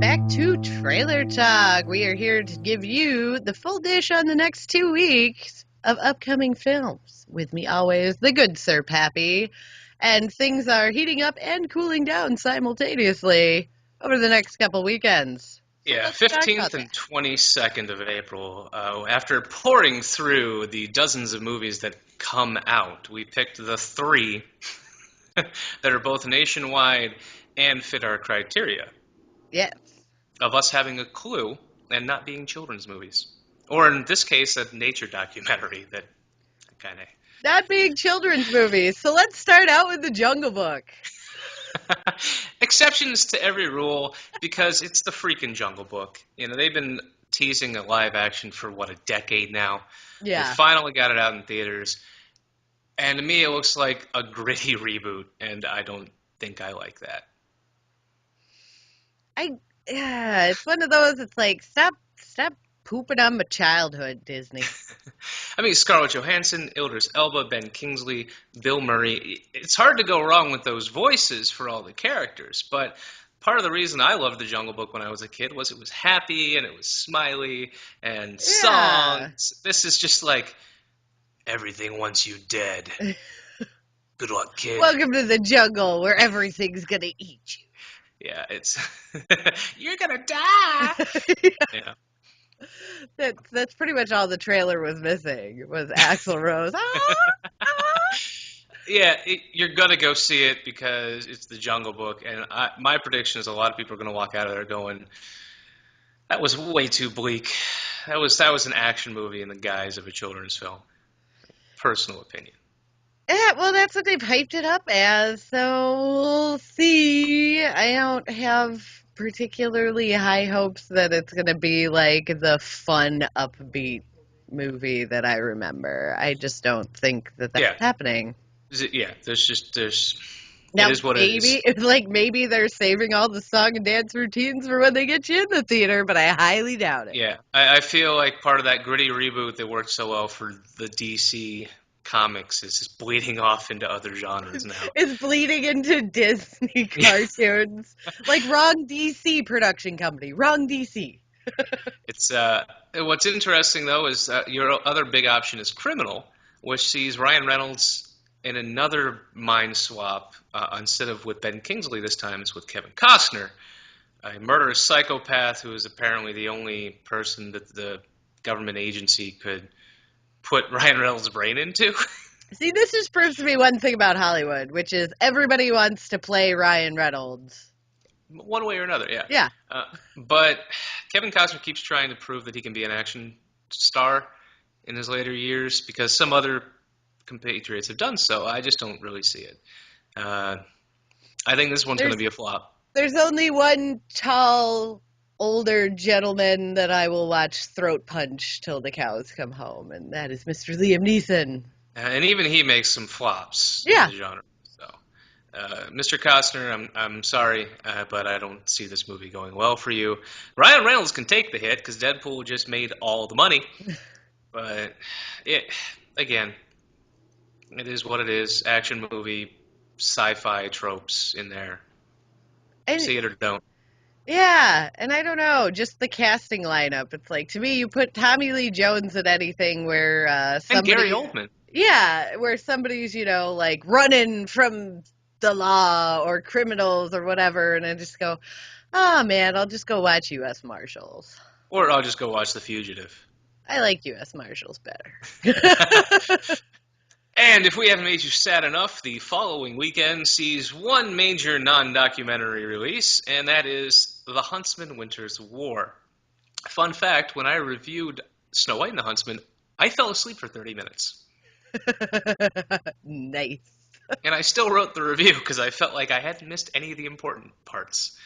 back to Trailer Talk. We are here to give you the full dish on the next 2 weeks of upcoming films. With me always, the good Sir Pappy. And things are heating up and cooling down simultaneously over the next couple weekends. So Yeah, let's talk about 15th and that. 22nd of April. After pouring through the dozens of movies that come out, we picked the three that are both nationwide and fit our criteria Yes. of us having a clue and not being children's movies. Or in this case, a nature documentary that kind of. Not being children's movies. So let's start out with The Jungle Book. Exceptions to every rule because it's the freaking Jungle Book. You know, they've been teasing a live action for, what, a decade now? They Yeah. finally got it out in theaters. And to me, it looks like a gritty reboot, and I don't think I like that. Yeah, it's one of those, it's like, stop pooping on my childhood, Disney. I mean, Scarlett Johansson, Idris Elba, Ben Kingsley, Bill Murray. It's hard to go wrong with those voices for all the characters, but part of the reason I loved The Jungle Book when I was a kid was it was happy and it was smiley and Yeah. songs. This is just like, everything wants you dead. Good luck, kid. Welcome to the jungle where everything's gonna eat Yeah, it's you're gonna die. you. Yeah. That's pretty much all the trailer was missing was Axl Rose. Yeah, you're gonna go see it because it's the Jungle Book, and my prediction is a lot of people are gonna walk out of there going, "That was way too bleak. That was an action movie in the guise of a children's film." Personal opinion. Yeah, well, that's what they've hyped it up as, so we'll see. I don't have particularly high hopes that it's gonna be like the fun, upbeat movie that I remember. I just don't think that that's Yeah, happening. yeah. There's. It Now, is what it is. maybe they're saving all the song and dance routines for when they get you in the theater, but I highly doubt it. Yeah, I feel like part of that gritty reboot that worked so well for the DC comics is just bleeding off into other genres now. It's bleeding into Disney cartoons. Like, wrong DC production company. Wrong DC. It's what's interesting though is your other big option is Criminal, which sees Ryan Reynolds in another mind swap. Instead of with Ben Kingsley this time, it's with Kevin Costner, a murderous psychopath who is apparently the only person that the government agency could put Ryan Reynolds' brain into. See, this just proves to me one thing about Hollywood, which is everybody wants to play Ryan Reynolds. One way or another, yeah. Yeah. But Kevin Costner keeps trying to prove that he can be an action star in his later years because some other compatriots have done so. I just don't really see it. I think this one's going to be a flop. There's only one tall, older gentleman that I will watch throat punch till the cows come home, and that is Mr. Liam Neeson. And even he makes some flops Yeah. in the genre. So, Mr. Costner, I'm sorry, but I don't see this movie going well for you. Ryan Reynolds can take the hit because Deadpool just made all the money. But, again, it is what it is. Action movie, sci-fi tropes in there. And, See it or don't. yeah, and I don't know, just the casting lineup. It's like, to me, you put Tommy Lee Jones in anything where And somebody... Gary Oldman. Yeah, where somebody's, like running from the law or criminals or whatever, and I just go, oh man, I'll just go watch U.S. Marshals. Or I'll just go watch The Fugitive. I like U.S. Marshals better. And if we haven't made you sad enough, the following weekend sees one major non-documentary release, and that is The Huntsman Winter's War. Fun fact, when I reviewed Snow White and the Huntsman, I fell asleep for 30 minutes. Nice. And I still wrote the review because I felt like I hadn't missed any of the important parts.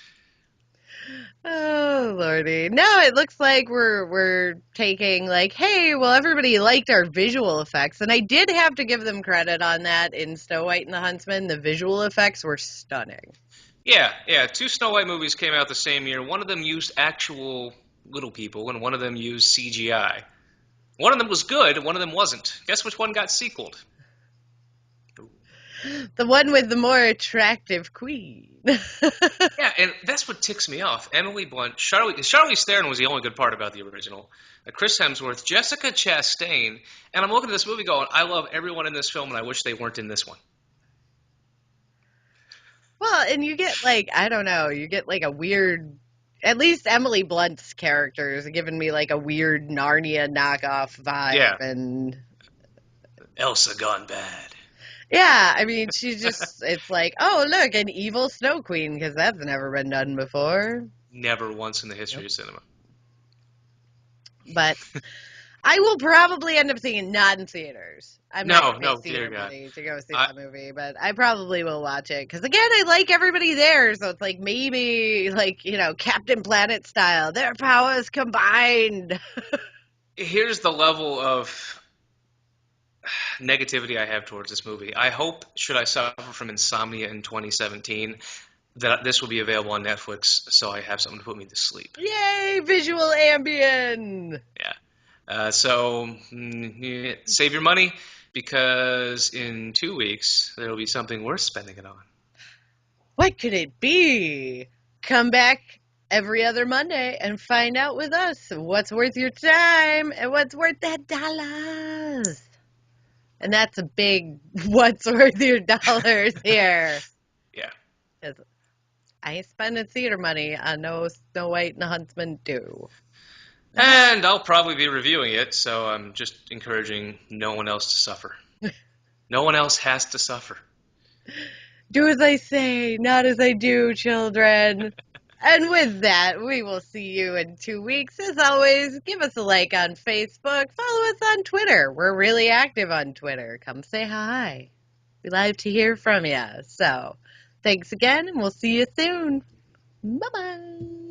Oh lordy. No, it looks like we're taking like, hey, well, everybody liked our visual effects, and I did have to give them credit on that in Snow White and the Huntsman. The visual effects were stunning. Yeah, two Snow White movies came out the same year. One of them used actual little people, and one of them used CGI. One of them was good, one of them wasn't. Guess which one got sequeled? The one with the more attractive queen. Yeah, and that's what ticks me off. Emily Blunt, Charlize Theron was the only good part about the original. Chris Hemsworth, Jessica Chastain, and I'm looking at this movie going, I love everyone in this film, and I wish they weren't in this one. Well, and you get like, I don't know, you get like a weird, at least Emily Blunt's character is giving me like a weird Narnia knockoff vibe. Yeah, And Elsa gone bad. yeah, I mean, she just, it's like, oh, look, an evil Snow Queen, because that's never been done before. Never once in the history Nope. of cinema. But I will probably end up seeing it not in theaters. I'm not No, going to pay no, dear theater God. money to go see I, that movie, but I probably will watch it. Because again, I like everybody there, so it's like maybe, like, Captain Planet style. Their powers combined. Here's the level of negativity I have towards this movie. I hope, should I suffer from insomnia in 2017, that this will be available on Netflix so I have something to put me to sleep. Yay, visual ambient. Yeah. Save your money because in 2 weeks there will be something worth spending it on. What could it be? Come back every other Monday and find out with us what's worth your time and what's worth that dollars. And that's a big what's worth your dollars here. Yeah. 'Cause I ain't spending theater money on no Snow White and the Huntsman 2. And I'll probably be reviewing it, so I'm just encouraging no one else to suffer. No one else has to suffer. Do as I say, not as I do, children. And with that, we will see you in 2 weeks. As always, give us a like on Facebook. Follow us on Twitter. We're really active on Twitter. Come say hi. We like to hear from you. So, thanks again, and we'll see you soon. Bye-bye.